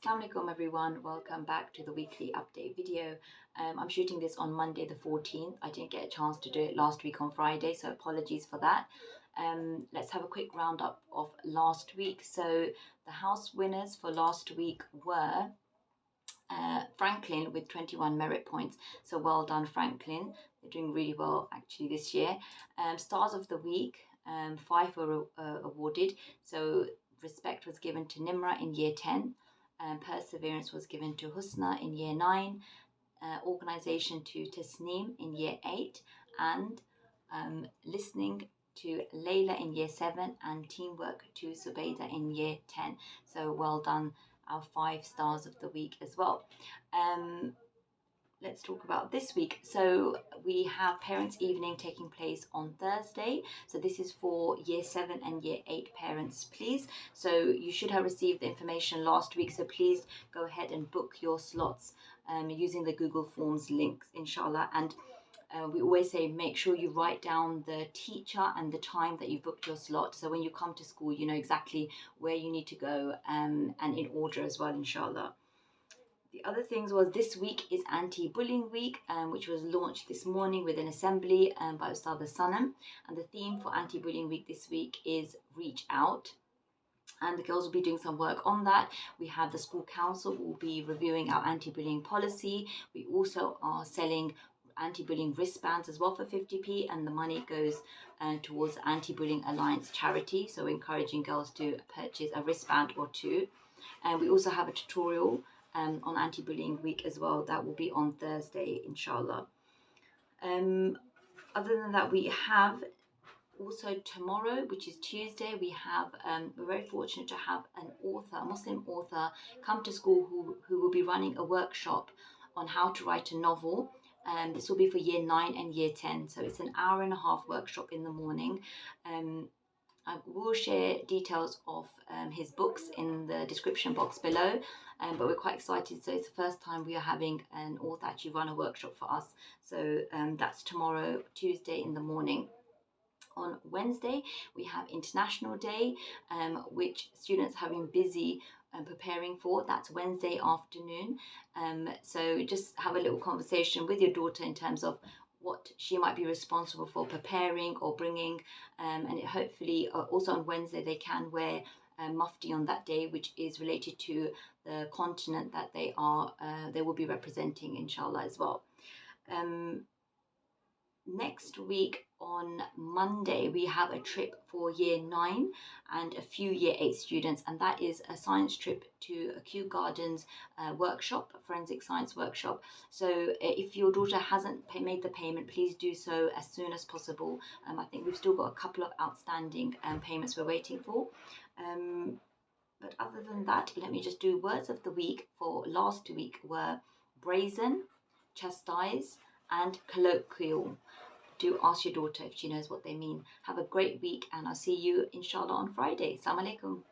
Assalamu alaikum everyone, welcome back to the weekly update video. I'm shooting this on Monday the 14th. I didn't get a chance to do it last week on Friday, so apologies for that. Let's have a quick roundup of last week. So the house winners for last week were Franklin with 21 merit points. So well done, Franklin. They're doing really well actually this year. Stars of the week, 5 were awarded. So respect was given to Nimra in year 10. Perseverance was given to Husna in year 9. Organisation to Tasneem in year 8. And listening to Layla in year 7. And teamwork to Zubayda in year 10. So well done, our 5 stars of the week as well. Let's talk about this week. So we have parents evening taking place on Thursday. So this is for year 7 and year 8 parents, please. So you should have received the information last week, so please go ahead and book your slots using the Google Forms links, inshallah. And we always say make sure you write down the teacher and the time that you booked your slot, so when you come to school you know exactly where you need to go, and in order as well, inshallah. The other things was this week is anti-bullying week, which was launched this morning with an assembly by Ustadha Sanam, and the theme for anti-bullying week this week is reach out, and the girls will be doing some work on that. We have the school council will be reviewing our anti-bullying policy. We also are selling anti-bullying wristbands as well for 50p, and the money goes towards Anti-Bullying Alliance charity, so encouraging girls to purchase a wristband or two. And we also have a tutorial on anti-bullying week as well. That will be on Thursday, inshallah. Other than that, we have also tomorrow, which is Tuesday, we have we're very fortunate to have an author, a Muslim author, come to school who will be running a workshop on how to write a novel. This will be for year 9 and year 10, so it's an hour-and-a-half workshop in the morning. I will share details of his books in the description box below, but we're quite excited. So it's the first time we are having an author actually run a workshop for us. So that's tomorrow, Tuesday in the morning. On Wednesday, we have International Day, which students have been busy preparing for. That's Wednesday afternoon. So just have a little conversation with your daughter in terms of what she might be responsible for preparing or bringing, and hopefully also on Wednesday they can wear mufti on that day, which is related to the continent that they will be representing, inshallah, as well. Next week on Monday we have a trip for year 9 and a few year 8 students, and that is a science trip to a Kew Gardens workshop, a forensic science workshop. So if your daughter hasn't made the payment, please do so as soon as possible. I think we've still got a couple of outstanding payments we're waiting for. But other than that, let me just do words of the week for last week were brazen, chastise and colloquial. Do ask your daughter if she knows what they mean. Have a great week, and I'll see you inshallah on Friday. Assalamu alaikum.